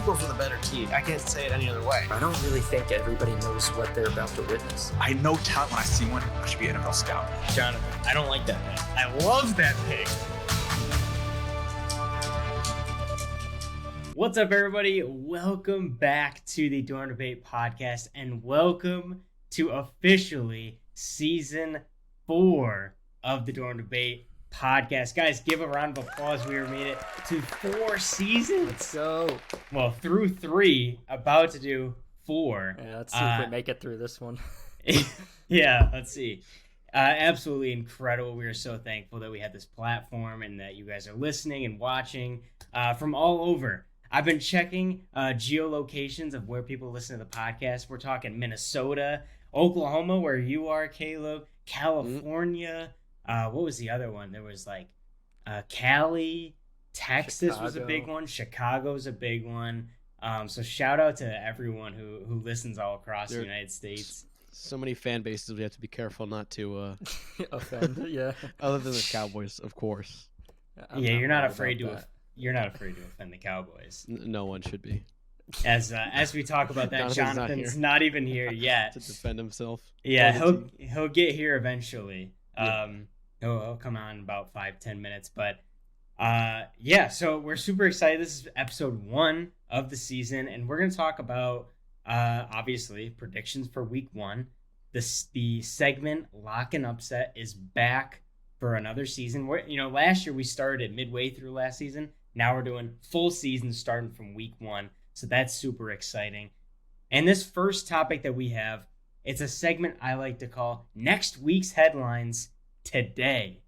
Eagles are the better team. I can't say it any other way. I don't really think everybody knows what they're about to witness. I know talent when I see one. I should be an NFL scout. Jonathan, I don't like that pick. I love that pick. What's up, everybody? Welcome back to the Dorm Debate podcast, and welcome to officially season 4 of the Dorm Debate podcast. Guys, give a round of applause. We made it to 4 seasons. Let's go. Well, through 3, about to do 4. Yeah, let's see if we make it through this one. Yeah, let's see. Absolutely incredible. We are so thankful that we have this platform and that you guys are listening and watching from all over. I've been checking geolocations of where people listen to the podcast. We're talking Minnesota, Oklahoma, where you are, Caleb, California. What was the other one? There was like Cali, Texas was a big one. Chicago's a big one. So shout out to everyone who listens all across the United States. So many fan bases, we have to be careful not to offend. Yeah. Other than the Cowboys, of course. You're not afraid to. You're not afraid to offend the Cowboys. No one should be. As we talk about that, Jonathan's not even here yet to defend himself. Yeah, he'll get here eventually. Yeah. He'll come on in about 5-10 minutes. But so we're super excited. This is episode 1 of the season, and we're going to talk about obviously predictions for week 1. The segment Lock and Upset is back for another season. Last year we started midway through last season. Now we're doing full season starting from week 1. So that's super exciting. And this first topic that we have, it's a segment I like to call Next Week's Headlines Today.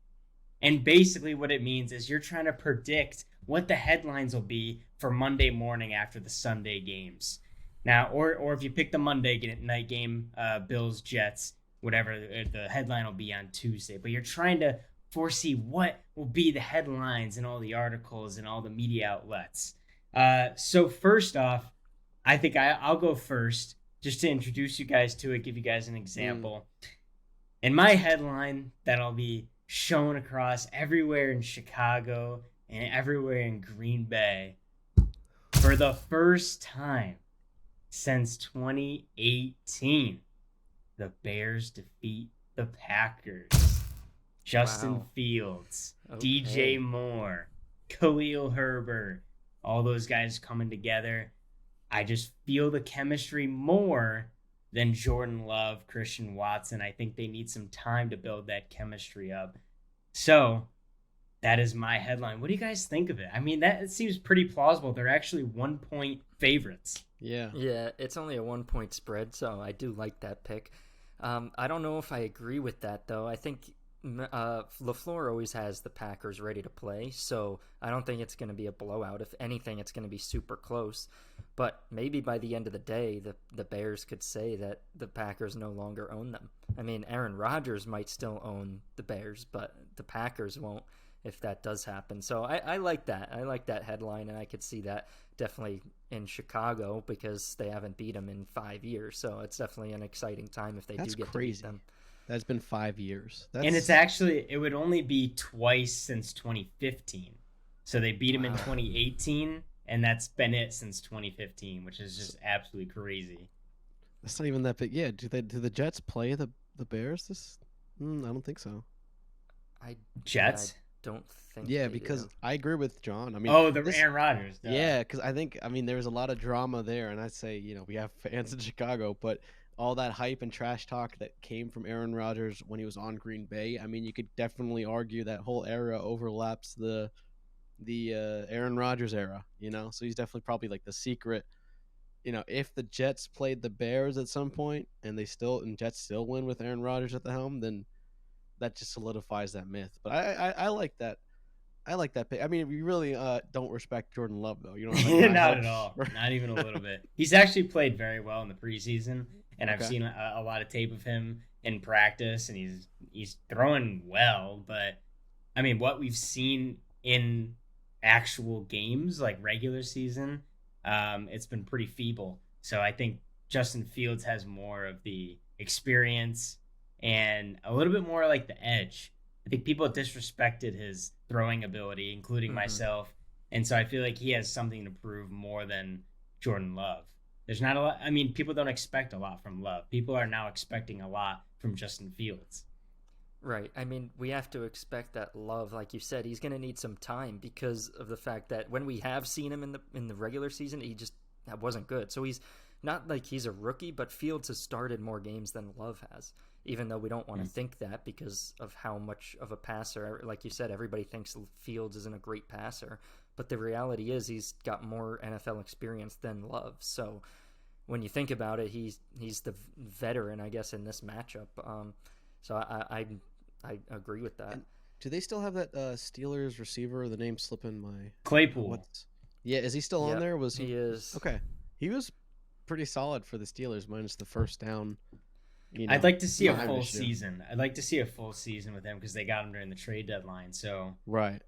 And basically what it means is you're trying to predict what the headlines will be for Monday morning after the Sunday games. Now, or if you pick the Monday night game, Bills, Jets, whatever, the headline will be on Tuesday. But you're trying to foresee what will be the headlines and all the articles and all the media outlets. So first off, I think I'll go first just to introduce you guys to it, give you guys an example. In my headline that'll be shown across everywhere in Chicago and everywhere in Green Bay for the first time since 2018, the Bears defeat the Packers. Justin Fields, DJ Moore, Khalil Herbert, all those guys coming together. I just feel the chemistry more than Jordan Love, Christian Watson. I think they need some time to build that chemistry up. So that is my headline. What do you guys think of it? I mean, it seems pretty plausible. They're actually 1-point favorites. Yeah, it's only a 1-point spread, so I do like that pick. I don't know if I agree with that, though. I think LaFleur always has the Packers ready to play, so I don't think it's going to be a blowout. If anything, it's going to be super close. But maybe by the end of the day, the Bears could say that the Packers no longer own them. I mean, Aaron Rodgers might still own the Bears, but the Packers won't if that does happen. So I like that. I like that headline, and I could see that definitely in Chicago because they haven't beat them in 5 years. So it's definitely an exciting time if they do get to beat them. That's been 5 years. And it would only be twice since 2015. So they beat him in 2018, and that's been it since 2015, which is just absolutely crazy. That's not even that big. Yeah, do the Jets play the Bears this? I don't think so. Jets? I don't think. Yeah, because I agree with John. I mean, Aaron Rodgers. Yeah, because there was a lot of drama there, and I'd say we have fans in Chicago, but all that hype and trash talk that came from Aaron Rodgers when he was on Green Bay. I mean, you could definitely argue that whole era overlaps the Aaron Rodgers era, So he's definitely probably like the secret. If the Jets played the Bears at some point and Jets still win with Aaron Rodgers at the helm, then that just solidifies that myth. But I like that. I like that pick. I mean, we really don't respect Jordan Love, though. You know, not at all. Not even a little bit. He's actually played very well in the preseason. And I've seen a lot of tape of him in practice, and he's throwing well. But, I mean, what we've seen in actual games, like regular season, it's been pretty feeble. So I think Justin Fields has more of the experience and a little bit more like the edge. I think people disrespected his throwing ability, including myself. And so I feel like he has something to prove more than Jordan Love. There's not a lot. I mean, people don't expect a lot from Love. People are now expecting a lot from Justin Fields. Right. I mean, we have to expect that Love, like you said, he's going to need some time because of the fact that when we have seen him in the regular season, that wasn't good. So he's not like he's a rookie, but Fields has started more games than Love has, even though we don't want to think that because of how much of a passer. Like you said, everybody thinks Fields isn't a great passer, but the reality is he's got more NFL experience than Love. So when you think about it, he's the veteran, I guess, in this matchup. So I agree with that. And do they still have that Steelers receiver? The name's slipping my Claypool. Yeah, is he still on there? Was he is. Okay. He was pretty solid for the Steelers, minus the first down. I'd like to see a full season. I'd like to see a full season with him because they got him during the trade deadline. So right.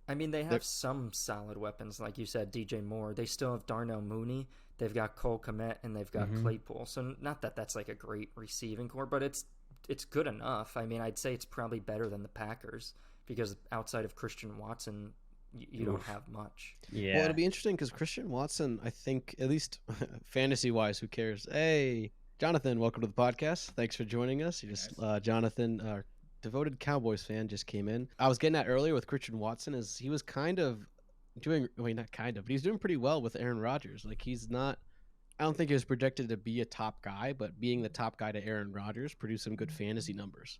I mean, they have some solid weapons, like you said, DJ Moore. They still have Darnell Mooney. They've got Cole Kmet, and they've got Claypool. So not that that's like a great receiving core, but it's good enough. I mean, I'd say it's probably better than the Packers because outside of Christian Watson, you don't have much. Yeah. Well, it'll be interesting because Christian Watson, I think, at least fantasy-wise, who cares? Hey, Jonathan, welcome to the podcast. Thanks for joining us. Jonathan, our devoted Cowboys fan, just came in. I was getting at earlier with Christian Watson is he was kind of doing, well, not kind of, but he's doing pretty well with Aaron Rodgers. Like he's not, I don't think he was projected to be a top guy, but being the top guy to Aaron Rodgers produced some good fantasy numbers.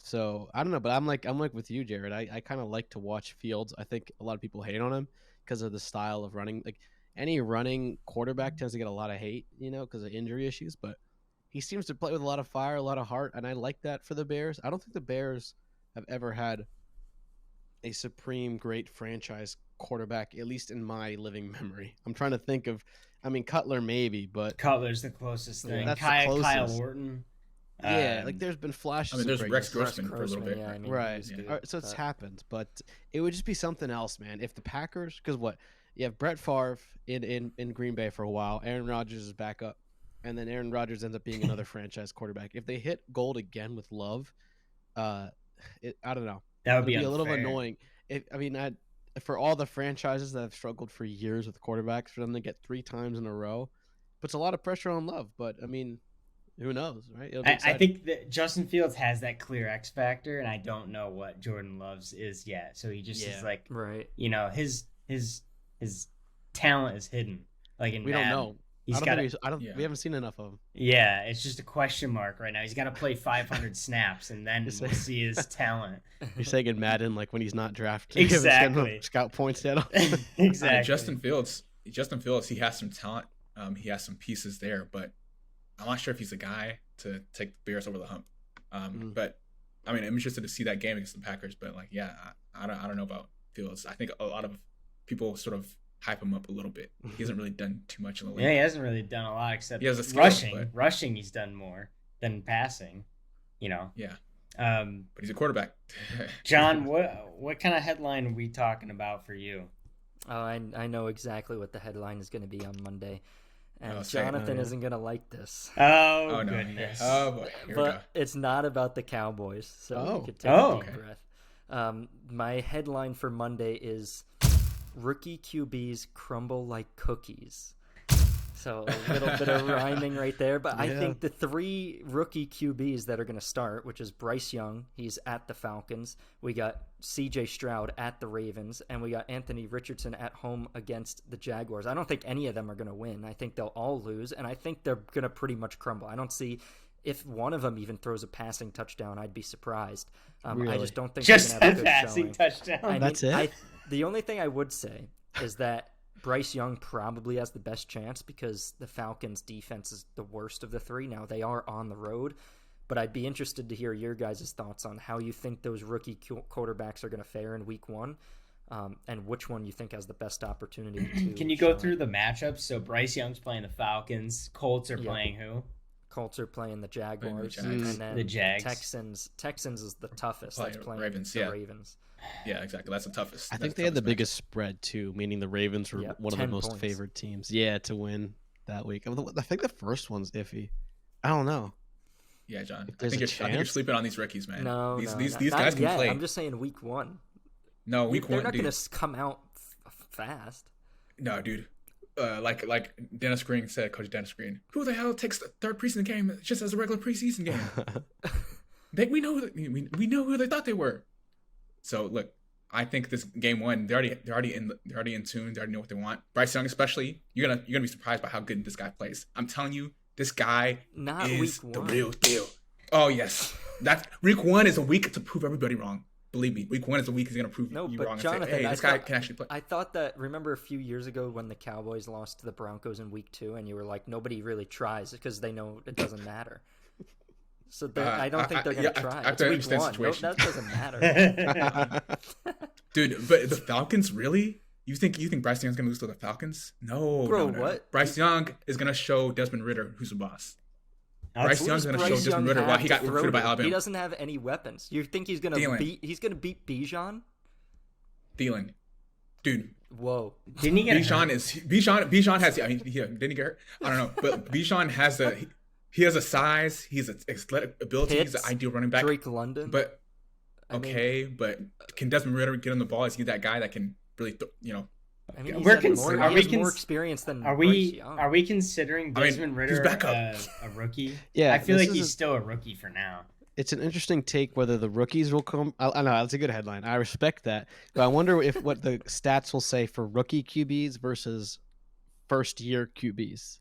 So I don't know, but I'm like with you, Jared. I kind of like to watch Fields. I think a lot of people hate on him because of the style of running. Like any running quarterback tends to get a lot of hate, because of injury issues. But he seems to play with a lot of fire, a lot of heart, and I like that for the Bears. I don't think the Bears have ever had a supreme great franchise quarterback, at least in my living memory. I'm trying to think of, I mean, Cutler maybe, but Cutler's the closest thing. That's the Kyle closest. Orton. Yeah, like there's been flashes. I mean, there's of Rex greatness. Grossman for a little bit. Yeah, I mean, Right. he was good, All right, so it's but- happened, but it would just be something else, man. If the Packers, because what you have Brett Favre in Green Bay for a while, Aaron Rodgers is back up, and then Aaron Rodgers ends up being another franchise quarterback. If they hit gold again with Love, I don't know. That would It'd be a little unfair. annoying. For all the franchises that have struggled for years with quarterbacks, for them to get 3 times in a row, puts a lot of pressure on Love. But I mean, who knows, right? It'll be I exciting. think that Justin Fields has that clear X factor, and I don't know what Jordan Love's is yet. So he just is like, Right. his talent is hidden. Like in we don't Madden. know. He's I got don't. We haven't seen enough of him. Yeah, it's just a question mark right now. He's got to play 500 snaps, and then It's we'll like- see his talent. You're saying in Madden, like when he's not drafted, Exactly. Scout points at him. Exactly. I mean, Justin Fields, he has some talent. He has some pieces there, but I'm not sure if he's a guy to take the Bears over the hump. But I mean, I'm interested to see that game against the Packers. But like, yeah, I don't know about Fields. I think a lot of people sort of hype him up a little bit. He hasn't really done too much in the league. Yeah, he hasn't really done a lot except He has a skill, rushing. but- Rushing, he's done more than passing. Yeah, But but he's a quarterback. John, what kind of headline are we talking about for you? Oh, I know exactly what the headline is going to be on Monday. And Oh, say it. Jonathan yeah. isn't going to like this. Oh, no! goodness. Oh boy, here we go. But it's not about the Cowboys, so Oh. you could take Oh. a deep breath. My headline for Monday is Rookie QBs crumble like cookies. So a little bit of rhyming right there, but I Yeah. think the 3 rookie QBs that are going to start, which is Bryce Young, he's at the Falcons. We got CJ Stroud at the Ravens, and we got Anthony Richardson at home against the Jaguars. I don't think any of them are going to win. I think they'll all lose, and I think they're going to pretty much crumble. I don't see if one of them even throws a passing touchdown, I'd be surprised. I Really? just don't think Just they're a going to have a good passing showing. touchdown. That's it? The only thing I would say is that Bryce Young probably has the best chance because the Falcons' defense is the worst of the 3. Now, they are on the road, but I'd be interested to hear your guys' thoughts on how you think those rookie quarterbacks are going to fare in week 1 and which one you think has the best opportunity to Can you go shine. through the matchups? So Bryce Young's playing the Falcons. Colts are Yeah. playing who? Colts are playing the Jaguars, Jags. and then The Jags. Texans is the toughest. That's Playing playing Ravens, the yeah. Ravens. Yeah, exactly. That's the toughest. I that's think they had the toughest biggest spread too, meaning the Ravens were Yeah, one of the 10 most points. favored teams. Yeah, to win that week. I think the first one's iffy. I don't know. match. Yeah, John. there's a I think you're chance? sleeping on these rookies, man. No, these no, these not- these not guys can yet. play. I'm just saying week 1. No, week They're one, not dude. going to come out fast. No, dude. like Dennis Green said, Coach Dennis Green, who the hell takes the third preseason game just as a regular preseason game? we know who they thought they were. So look, I think this game one, they're already in tune. They already know what they want. Bryce Young, especially, you're gonna be surprised by how good this guy plays. I'm telling you, this guy is the real deal. Oh yes, week one is a week to prove everybody wrong. Believe me, week one is a week he's gonna prove you wrong. Jonathan, and say, hey, this guy can actually play. I thought that. Remember a few years ago when the Cowboys lost to the Broncos in week 2, and you were like, nobody really tries because they know it doesn't matter. So I don't think they're going to try. It's week 1. No, that doesn't matter. Dude, but the Falcons, really? You think Bryce Young's going to lose to the Falcons? No. Bro, no. what? Bryce Young is going to show Desmond Ritter who's the boss. Bryce Young's going to show Desmond Ritter why he got recruited by Alabama. He doesn't have any weapons. You think he's going to beat Bijan? Thielen. Dude. Whoa. Didn't he get Bijan has, I mean, didn't he get hurt? I don't know. But Bijan has he has a size, he's an athletic ability, he's an ideal running back. Drake London. But but can Desmond Ritter get on the ball? Is he that guy that can really, I mean, more experience than Bryce Young. Are we considering Desmond Ritter a rookie? Yeah, I feel like he's still a rookie for now. It's an interesting take whether the rookies will come. I know that's a good headline. I respect that, but I wonder what the stats will say for rookie QBs versus first year QBs.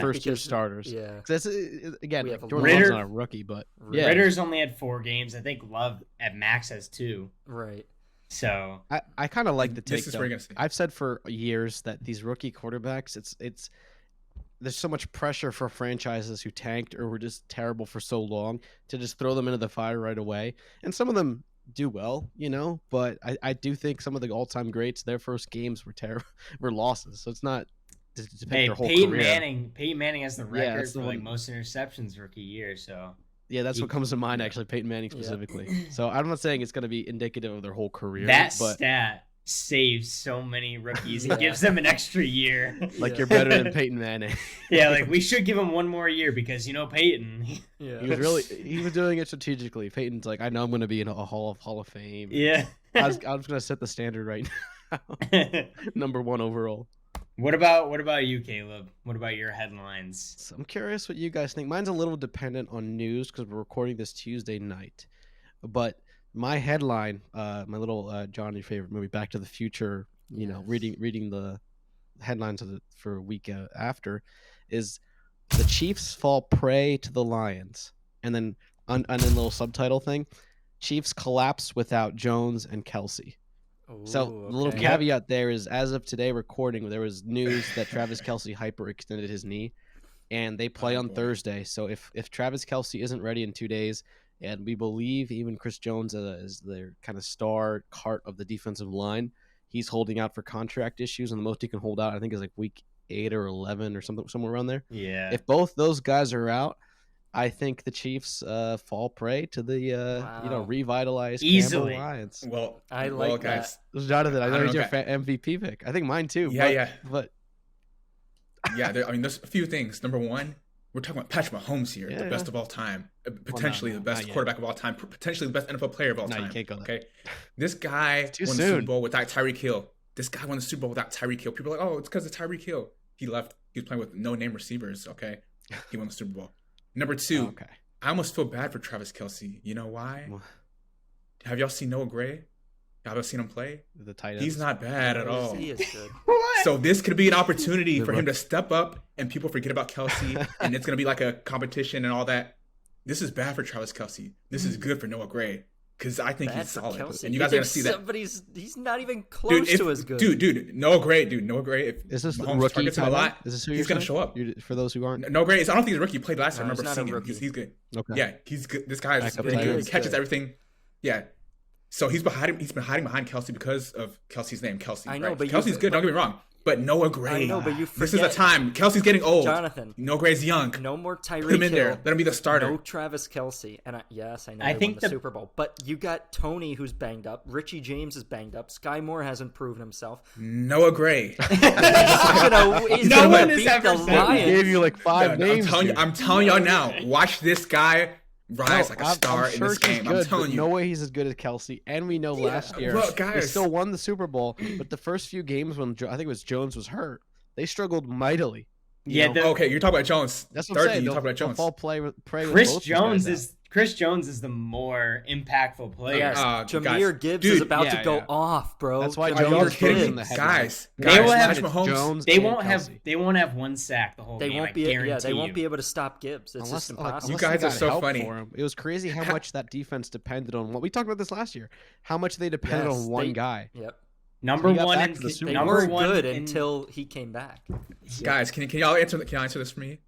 First year starters. Yeah. That's again, Jordan Love's not a rookie, but Ritter's only had 4 games. I think Love at max has 2. Right. So I kind of like the take. I've said for years that these rookie quarterbacks, it's there's so much pressure for franchises who tanked or were just terrible for so long to just throw them into the fire right away. And some of them do well, but I do think some of the all-time greats, their first games were losses. So it's not to their whole Peyton career. Peyton Manning has the record for most interceptions rookie year. So yeah, that's what comes to mind actually. Peyton Manning specifically. Yeah. So I'm not saying it's going to be indicative of their whole career. That stat saves so many rookies. It gives them an extra year. You're better than Peyton Manning. Yeah, we should give him one more year because Peyton. Yeah, he was doing it strategically. Peyton's like, I know I'm going to be in a Hall of Fame. Yeah, I was going to set the standard right now. Number 1 overall. What about you, Caleb? What about your headlines? So I'm curious what you guys think. Mine's a little dependent on news because we're recording this Tuesday night. But my headline, my little John, your favorite movie, Back to the Future. Reading the headlines for a week after, is the Chiefs fall prey to the Lions, and then a little subtitle thing: Chiefs collapse without Jones and Kelsey. So the little caveat there is, as of today recording, there was news that Travis Kelsey hyperextended his knee, and they play on Thursday. So if Travis Kelsey isn't ready in 2 days, and we believe even Chris Jones is their kind of star cart of the defensive line, he's holding out for contract issues, and the most he can hold out, I think, is week 8 or 11 or somewhere around there. Yeah. If both those guys are out, I think the Chiefs fall prey to the revitalized easily Campbell Lions. Well, I like that. Jonathan, I know he's your MVP pick. I think mine too. But there's a few things. Number 1, we're talking about Patrick Mahomes here, the best of all time, potentially the best quarterback of all time, potentially the best NFL player of all time. You can't go there. Okay, this guy won the Super Bowl without Tyreek Hill. People are like, oh, it's because of Tyreek Hill. He left. He was playing with no-name receivers. Okay, he won the Super Bowl. Number 2, I almost feel bad for Travis Kelsey. You know why? Have y'all seen Noah Gray? Have y'all seen him play? The tight end. He's not bad at all. He is good. So this could be an opportunity for him to step up, and people forget about Kelsey, and it's going to be like a competition and all that. This is bad for Travis Kelsey. This is good for Noah Gray, because I think he's solid. And you guys are going to see that. But he's not even close to as good. Dude, Noah Gray. If is this Mahomes rookie targets him a lot, is this who he's going to show up. For those who aren't. Noah Gray, I don't think he's a rookie. He played last year. I remember he's seeing him. He's good. Okay. Yeah, he's good. This guy is really good. He catches everything. Yeah. So he's been hiding behind Kelsey because of Kelsey's name, Kelsey. I know, right? but Kelsey's good. Don't get me wrong. But Noah Gray. I know, but you forget. This is the time. Kelsey's getting old. Jonathan. Noah Gray's young. No more Tyreek Put him in there. Hill. Let him be the starter. No Travis Kelsey. And I know I they think won the Super Bowl. But you got Tony, who's banged up. Richie James is banged up. Sky Moore hasn't proven himself. Noah Gray. He's gonna beat the Lions. Gave you 5 names. I'm telling y'all now. Watch this guy rise like a star in this game. Good, I'm telling you. No way he's as good as Kelsey. And we know last year they still won the Super Bowl. But the first few games when I think it was Jones was hurt, they struggled mightily. Yeah, Okay, you're talking about Jones. That's what I'm saying. You They'll talk about Jones. fall prey with Chris both these Jones guys is Chris Jones is the more impactful player. Yes, Guys, Jameer Gibbs dude, is about yeah, to go yeah. off, bro. That's why Are y'all Jones kidding is me? in the headline. Guys, They will have Patrick Mahomes. Jones They and won't have Kelsey. they won't have one sack the whole They game. won't I be. guarantee Yeah, they won't you. be able to stop Gibbs. It's Unless, just like, impossible. You unless guys they are got so help funny. for him. It was crazy how much that defense depended on what we talked about this last year. How much they depended Yes, on one they- guy. Yep. Number So he got one back in to the Super They Bowl. number were one good in- until he came back. Guys, can y'all answer? Can y'all answer this for me?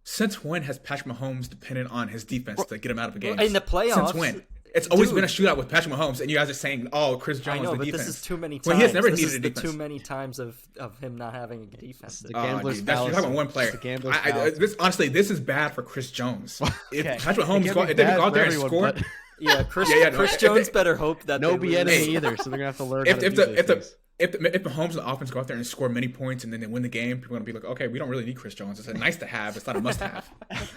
Since when has Patrick Mahomes depended on his defense to get him out of a game? In the playoffs, Since when? It's always dude. been a shootout with Patrick Mahomes, and you guys are saying, "Oh, Chris Jones, I know, the but defense." this is too many times. Well, he has never this needed is a the defense. too many times of him not having a defense. The Oh, gambler's dude, that's, you're talking fallacy. about one player. It's the gambler's fallacy. This honestly, this is bad for Chris Jones. If Okay. Patrick It Mahomes can go, be if they bad go out for there and everyone, score, but Yeah, Chris, Yeah, no, Chris if Jones they- better hope that no they lose. enemy either. So they're gonna have to learn how if to do these things. if Mahomes and the offense go out there and score many points and then they win the game, people are gonna be like, okay, we don't really need Chris Jones. It's a nice to have. It's not a must have.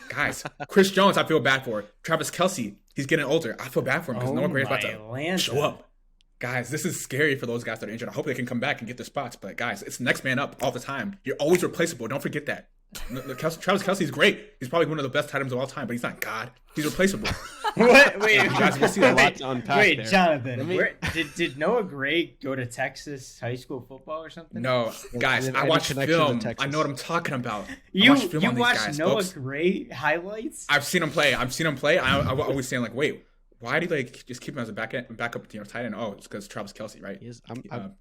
Guys, Chris Jones, I feel bad for. Travis Kelce, he's getting older. I feel bad for him because Noah Gray's about to Lanta. show up. Guys, this is scary for those guys that are injured. I hope they can come back and get their spots. But guys, it's next man up all the time. You're always replaceable. Don't forget that. Travis Kelce's great. He's probably one of the best tight ends of all time, but he's not God. He's replaceable. What? Wait, You guys will see that. A lot to unpack wait, there. Jonathan. Let me- Where, did Noah Gray go to Texas high school football or something? No, guys, Any I watch connection to film. Texas? I know what I'm talking about. I You watch film on these watched guys, Noah folks. Gray highlights? I've seen him play. I always saying like, wait, why do they just keep him as a backup, tight end? Oh, it's because Travis Kelce, right? He is-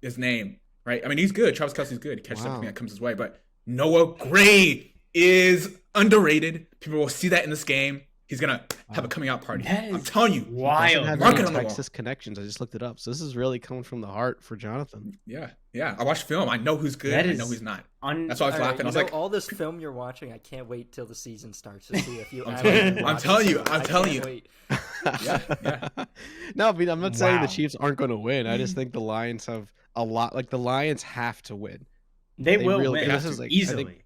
His name, right? I mean, he's good. Travis Kelce's good. He catches Wow. everything that comes his way. But Noah Gray is underrated. People will see that in this game. He's gonna have a coming out party. That is I'm telling you. wild. Doesn't have Mark any it on the wall. Texas connections. I just looked it up. So this is really coming from the heart for Jonathan. Yeah. I watch film. I know who's good. That I is know who's not. Un- That's why I was All right, laughing. I was you know, like, all this film you're watching, I can't wait till the season starts to see if you. I'm actually telling you. watch I'm telling it. you. I'm I telling can't you. wait. Yeah. No, I mean, I'm not saying Wow. the Chiefs aren't going to win. I just think the Lions have a lot. Like the Lions have to win. they will really- win this is, like, I easily. think-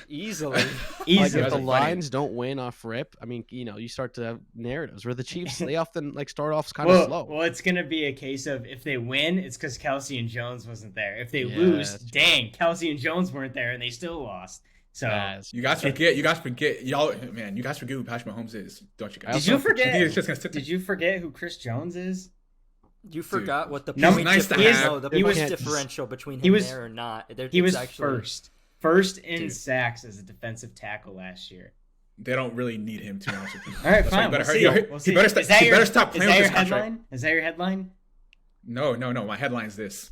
Easily. Like Easily. if guys the are funny. Lions don't win off rip, I mean, you start to have narratives where the Chiefs they often like start off kind of slow. Well, it's gonna be a case of if they win, it's because Kelsey and Jones wasn't there. If they Yeah, lose, that's true. dang, Kelsey and Jones weren't there and they still lost. So You guys forget. Y'all, man, you guys forget who Patrick Mahomes is, don't you guys? did you You think forget? it's just gonna sit there? Did you forget who Chris Jones is? You forgot what the No, point nice to differential, have. the He point was- differential between he him was- there or not. He was actually, first in Dude. sacks as a defensive tackle last year. They don't really need him, to be honest with you. All right, That's why fine. you better We'll hurry- see. you- We'll you see. better Is stop- that you your- better stop playing is that with your this contract. headline? Is that your headline? No. My headline is this: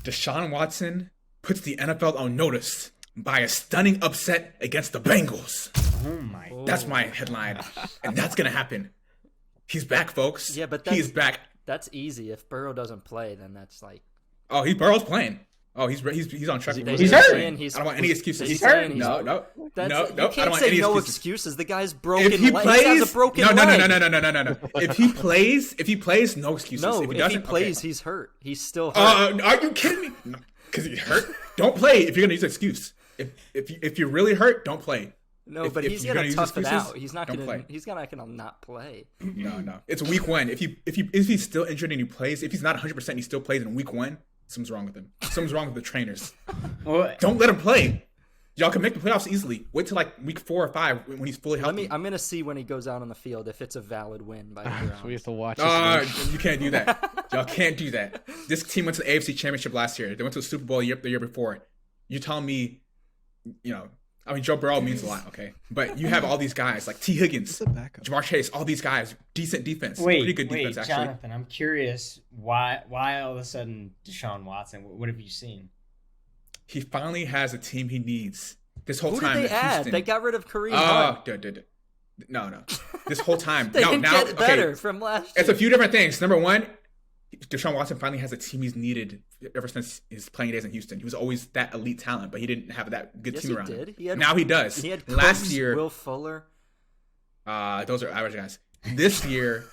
Deshaun Watson puts the NFL on notice by a stunning upset against the Bengals. Oh my! Oh. That's my headline, and that's gonna happen. He's back, folks. Yeah, but he's back. That's easy. If Burrow doesn't play, then that's like. Oh, Burrow's playing. Oh, he's on track. They- for they're He's losing. hurt. saying I don't want any excuses. He's saying hurt. he's- No. That's, No. you I don't can't want say any no excuses. excuses. The guy's broken. If he leg. plays, He has a broken no. leg. If he plays, no excuses. No, if he if doesn't, he plays, okay. he's hurt. He's still hurt. Are you kidding me? Because he's hurt. Don't play if you're gonna use an excuse. If you're really hurt, don't play. No, If- but if he's you're gonna use tough it excuses, out. He's not don't gonna. play. He's not gonna not play. No. It's week one. If he's still injured and he plays, if he's not 100%, he still plays in week one. Something's wrong with him. Something's wrong with the trainers. Well, Don't let him play. Y'all can make the playoffs easily. Wait till like week 4 or 5 when he's fully healthy. I'm gonna see when he goes out on the field if it's a valid win by the Browns. So we have to watch. This game. You can't do that. Y'all can't do that. This team went to the AFC Championship last year. They went to the Super Bowl the year before. You telling me, I mean, Joe Burrow means a lot, okay? But you have all these guys like T. Higgins, It's a backup. Jamar Chase, all these guys, decent defense, pretty good defense actually. Jonathan, I'm curious why all of a sudden Deshaun Watson? What have you seen? He finally has a team he needs. This whole Who time, did they in add? Houston, They got rid of Kareem Hunt. No. This whole time, They no. didn't Now, get okay, better from last year. it's a few different things. Number one, Deshaun Watson finally has a team he's needed ever since his playing days in Houston. He was always that elite talent, but he didn't have that good Yes, team he around him. did. He had, Now he does. He had Last Cooks, year, Will Fuller. those are average guys. This year,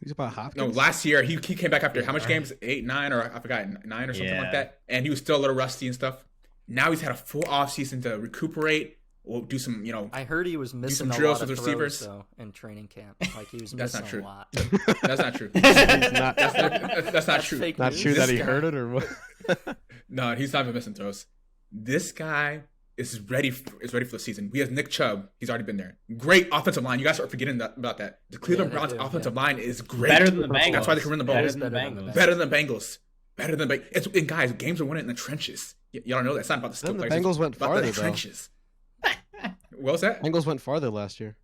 He's about Hopkins. last year he came back after how much games? 8, 9, or I forgot 9 or something Yeah. like that. And he was still a little rusty and stuff. Now he's had a full offseason to recuperate. We'll do some, I heard he was missing some a drills lot of with throws, receivers. though, in training camp. Like he was That's missing not true. a lot. That's not true. He's not, That's not true. Fake not news. true that he This guy- heard it or what. No, he's not even missing throws. This guy is ready for the season. We have Nick Chubb. He's already been there. Great offensive line. You guys are forgetting about that. The Cleveland Browns offensive line is great. Better than the Bengals. That's why they can win the ball. Better than the Bengals. Better than Bengals. And guys, games are won in the trenches. Y'all don't know that. It's not about the skill Then the players. Bengals went It's about farther, the though. trenches. What was that? Bengals went farther last year.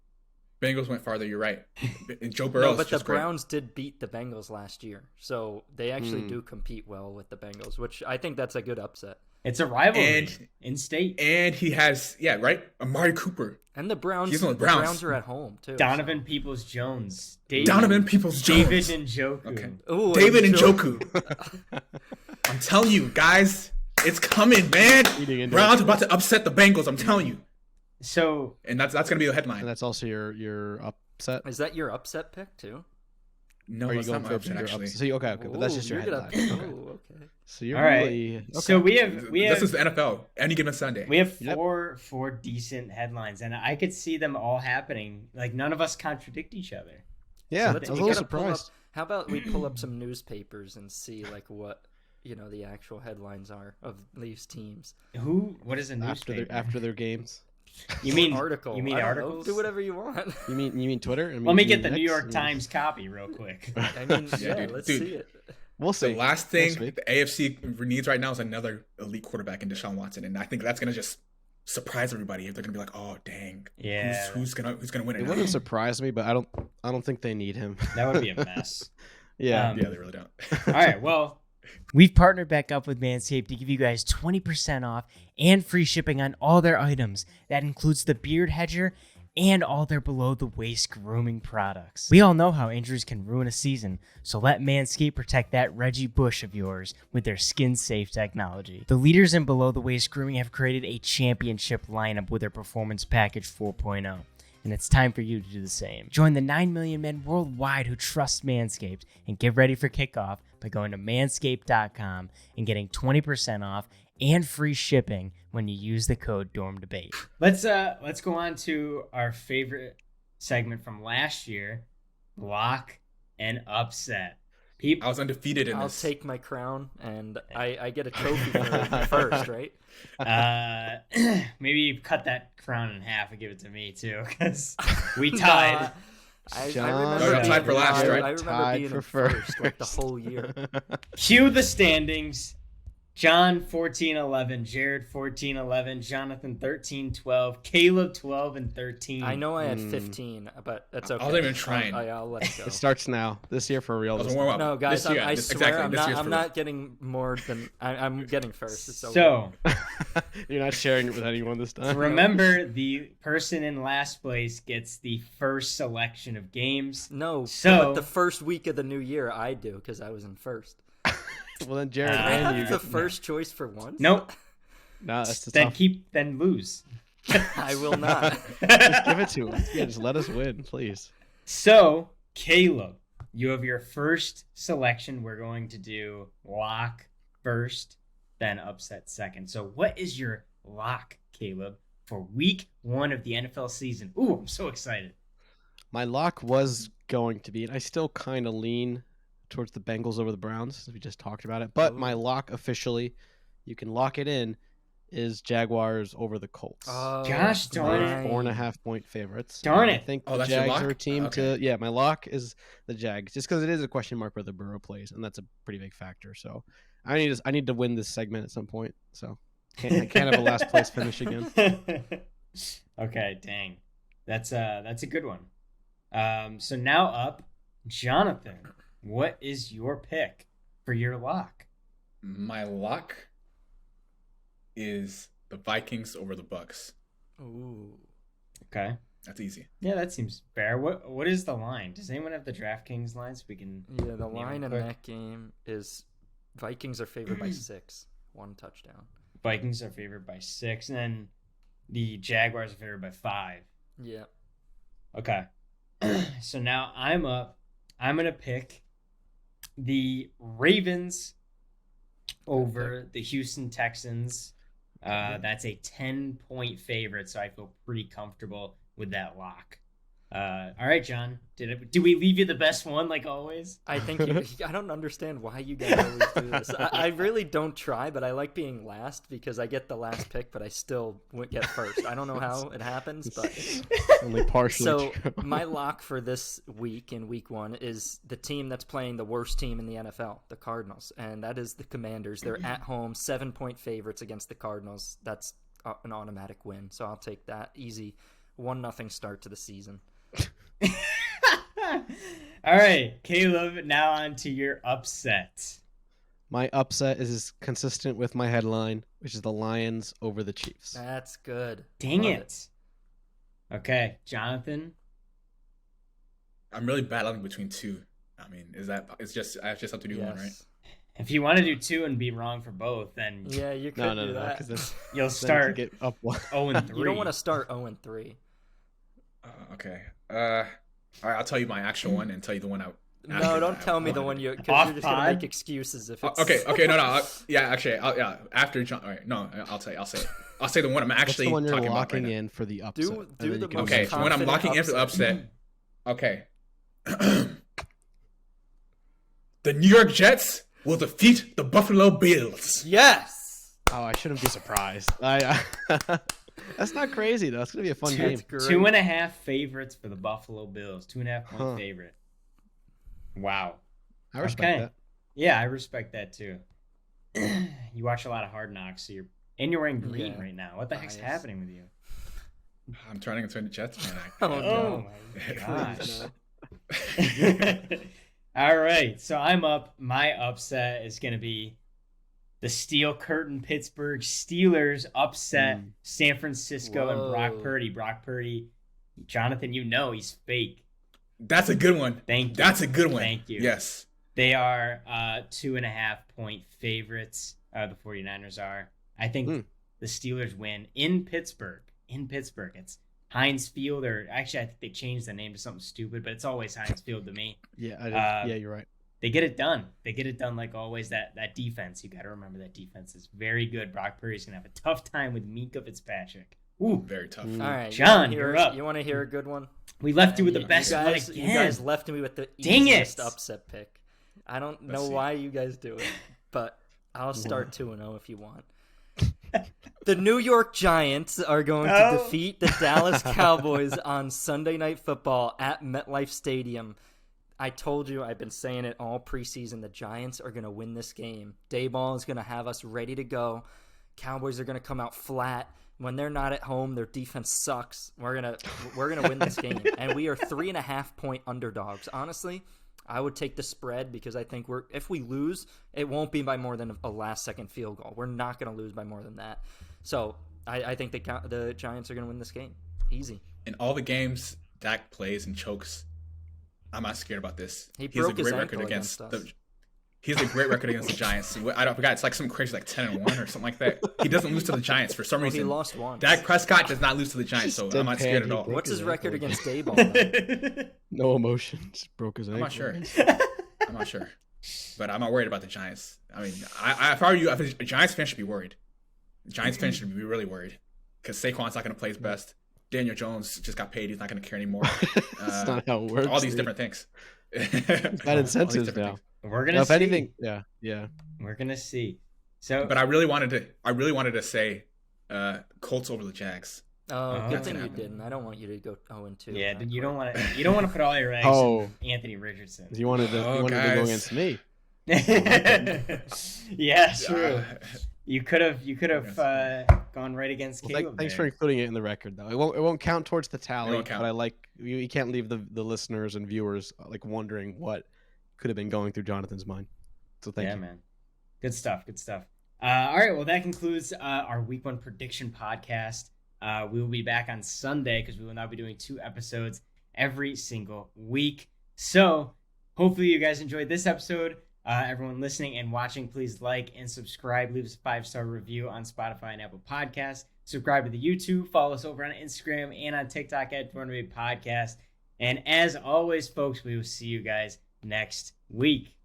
Bengals went farther. You're right. And Joe Burrow. No, but the just great. Browns did beat the Bengals last year, so they actually do compete well with the Bengals, which I think that's a good upset. It's a rivalry And- in state. And he has, Amari Cooper. And the Browns, He's on the the Browns. Browns are at home too. Donovan Peoples-Jones. Donovan Peoples-Jones. David Njoku. Okay. Ooh, David and Njoku. I'm telling you, guys, it's coming, man. Eating into Browns it. about to upset the Bengals. I'm telling you, So and that's gonna be the And headline. that's also your upset. Is that your upset pick too? No, Are you that's going not for my a option bigger actually. upset? So okay, but that's just your Ooh, you're headline. gonna- Okay. Ooh, okay. So you're all right. really okay. So we have This is the NFL. Any given Sunday. we have Yep. four decent headlines, and I could see them all happening. Like none of us contradict each other. yeah, So I let's- was we a little gotta pull up- surprised. How about we pull up some newspapers and see like what the actual headlines are of these teams? What is a newspaper? After their games. You mean Article. You mean I don't know. articles? Do whatever you want. You mean Twitter? I mean, Let me you get mean the New X? York I mean- Times copy real quick. I mean, yeah, dude, let's dude. see it. We'll see. The last thing Next week. the AFC needs right now is another elite quarterback in Deshaun Watson, and I think that's gonna just surprise everybody. If they're gonna be like, "Oh, dang, Yeah. who's gonna win it?" It now? wouldn't surprise me, but I don't think they need him. That would be a mess. Yeah. Yeah, they really don't. All right, well, we've partnered back up with Manscaped to give you guys 20% off and free shipping on all their items. That includes the Beard Hedger and all their below-the-waist grooming products. We all know how injuries can ruin a season, so let Manscaped protect that Reggie Bush of yours with their skin-safe technology. The leaders in below-the-waist grooming have created a championship lineup with their Performance Package 4.0. And it's time for you to do the same. Join the 9 million men worldwide who trust Manscaped and get ready for kickoff by going to manscaped.com and getting 20% off and free shipping when you use the code DORMDebate. Let's go on to our favorite segment from last year, Lock and Upset. I was undefeated in I'll this. take my crown, and I get a trophy for first, right? Maybe cut that crown in half and give it to me too, because we tied. I John- remember Oh, you're tied being for last, in- right? I remember Tied being for in first like the whole year. Cue the standings. John 14-11, Jared 14-11, Jonathan 13-12, Caleb 12-13. I know I had 15, but that's okay. I wasn't even trying. I'll let it go. It starts now. This year for real. That was this a warm up. No, guys, This year, I this- swear exactly, this year's I'm for not getting more than I'm getting first. It's okay. So, You're not sharing it with anyone this time. remember, the person in last place gets the first selection of games. No, So- but the first week of the new year, I do because I was in first. Well, then Jared I I and have you. the first choice for once. Nope. Nah, that's the Then tough. then lose. I will not. Just give it to us. Yeah, just let us win, please. So, Caleb, you have your first selection. We're going to do lock first, then upset second. So, what is your lock, Caleb, for week 1 of the NFL season? Ooh, I'm so excited. My lock was going to be, and I still kind of lean towards the Bengals over the Browns, as we just talked about it. But my lock officially, you can lock it in, is Jaguars over the Colts. Oh, Gosh darn They're it. 4.5 point favorites. Darn I it. think Oh, the that's your Jags lock? are a team Okay. to. Yeah, my lock is the Jags, just because it is a question mark whether Burrow plays, and that's a pretty big factor. So I need to win this segment at some point. So can't have a last place finish again. Okay, dang. That's a good one. So now up, Jonathan, what is your pick for your lock? My lock is the Vikings over the Bucks. Ooh. Okay. That's easy. Yeah, that seems fair. What is the line? Does anyone have the DraftKings line so we can? Yeah, the name line it in quick? that game is Vikings are favored by 6, 1 touchdown. Vikings are favored by 6, and then the Jaguars are favored by 5. Yeah. Okay. So now I'm up. I'm gonna pick the Ravens over the Houston Texans. That's a 10-point favorite, so I feel pretty comfortable with that lock. All right, John. Did we leave you the best one like always? I think I don't understand why you guys always do this. I really don't try, but I like being last because I get the last pick, but I still get first. I don't know how it happens, but Only partially so true. my lock for this week in week 1 is the team that's playing the worst team in the NFL, the Cardinals, and that is the Commanders. They're at home, 7-point favorites against the Cardinals. That's an automatic win, so I'll take that. Easy 1-0 start to the season. All right, Caleb, now on to your upset. My upset is consistent with my headline, which is the Lions over the Chiefs. That's good. Dang Love it. Okay, Jonathan. I'm really battling between two. I mean, it's just I just have to do one, right? Yes. If you want to do two and be wrong for both, then Yeah, you could No, do that. because you'll then start get up one. 0-3. You don't want to start 0-3. Okay. All right, I'll tell you my actual one and tell you the one I. No, don't tell me the one you, because Off you're just gonna pod? make excuses if it's Okay, no. After John. All right, no, I'll say it. I'll say the one I'm What's actually the one you're talking about right locking now. in for the upset? Do And then the you can most Okay, move so on. when I'm confident locking in for the upset. upset, okay. The New York Jets will defeat the Buffalo Bills. Yes. Oh, I shouldn't be surprised. That's not crazy though. It's gonna be a fun game. That's great. 2.5 favorites for the Buffalo Bills. 2.5 point Huh. favorite. Wow. I respect Okay. that. Yeah, I respect that too. You watch a lot of Hard Knocks, so you're wearing green Yeah. right now. What the heck's Bias. happening with you? I'm turning into a Jets fan. Oh, Oh no. my gosh. No. All right, so I'm up. My upset is going to be the Steel Curtain Pittsburgh Steelers upset San Francisco and Brock Whoa. Purdy. Brock Purdy, Jonathan, you know he's fake. That's a good one. Thank you. That's a good one. Thank you. Yes. They are 2.5 point favorites. The 49ers are. I think the Steelers win in Pittsburgh. It's Heinz Field, or actually, I think they changed the name to something stupid, but it's always Heinz Field to me. Yeah, yeah, you're right. They get it done. They get it done like always. That defense, you got to remember that defense is very good. Brock Purdy's going to have a tough time with Minka Fitzpatrick. Ooh, Very tough. All right, John, you you're wanna up. You want to hear a good one? we left you with the You best one guys, again. You guys left me with the Dang it. easiest upset pick. I don't Let's know see. why you guys do it, but I'll start 2-0 if you want. The New York Giants are going to defeat the Dallas Cowboys on Sunday Night Football at MetLife Stadium. I told you, I've been saying it all preseason, the Giants are going to win this game. Dayball is going to have us ready to go. Cowboys are going to come out flat. When they're not at home, their defense sucks. We're gonna win this game, and we are 3.5 point underdogs. Honestly, I would take the spread because I think if we lose, it won't be by more than a last-second field goal. We're not going to lose by more than that. So I think the Giants are going to win this game. Easy. In all the games Dak plays and chokes, I'm not scared about this. He has a broke his great record ankle against against us. the. He has a great record against the Giants. I forgot. It's like some crazy, like 10-1 or something like that. He doesn't lose to the Giants for some Well, he reason. lost once. Dak Prescott does not lose to the Giants, so I'm not scared at all. Broke What's his his record ankle. against Dayball, though? No emotion. Just broke his I'm ankle. not sure. I'm not sure, but I'm not worried about the Giants. I mean, if I were you, if a Giants fan should be worried. Giants fans should be really worried because Saquon's not going to play his best. Daniel Jones just got paid; he's not going to care anymore. That's not how it works. All these dude. different things. Bad incentives now. We're Now, gonna if see. anything, yeah. We're gonna see. So, But I really wanted to say Colts over the Jags. Oh, good That's thing gonna you happen. didn't. I don't want you to go 0-2. yeah, on that you don't part. want to put all your eggs Oh. in Anthony Richardson. You wanted to go guys. against me. Yeah, true. Uh, You could have gone right against Well, Caleb. thanks there. for including it in the record, though. It won't count towards the tally. won't count. But I like you can't leave the listeners and viewers like wondering what could have been going through Jonathan's mind. So thank Yeah, you. man. Good stuff. All right, well, that concludes our Week 1 prediction podcast. We will be back on Sunday because we will now be doing 2 episodes every single week. So hopefully you guys enjoyed this episode. Everyone listening and watching, please like and subscribe. Leave us a 5-star review on Spotify and Apple Podcasts. Subscribe to the YouTube. Follow us over on Instagram and on TikTok at Podcast. And as always, folks, we will see you guys next week.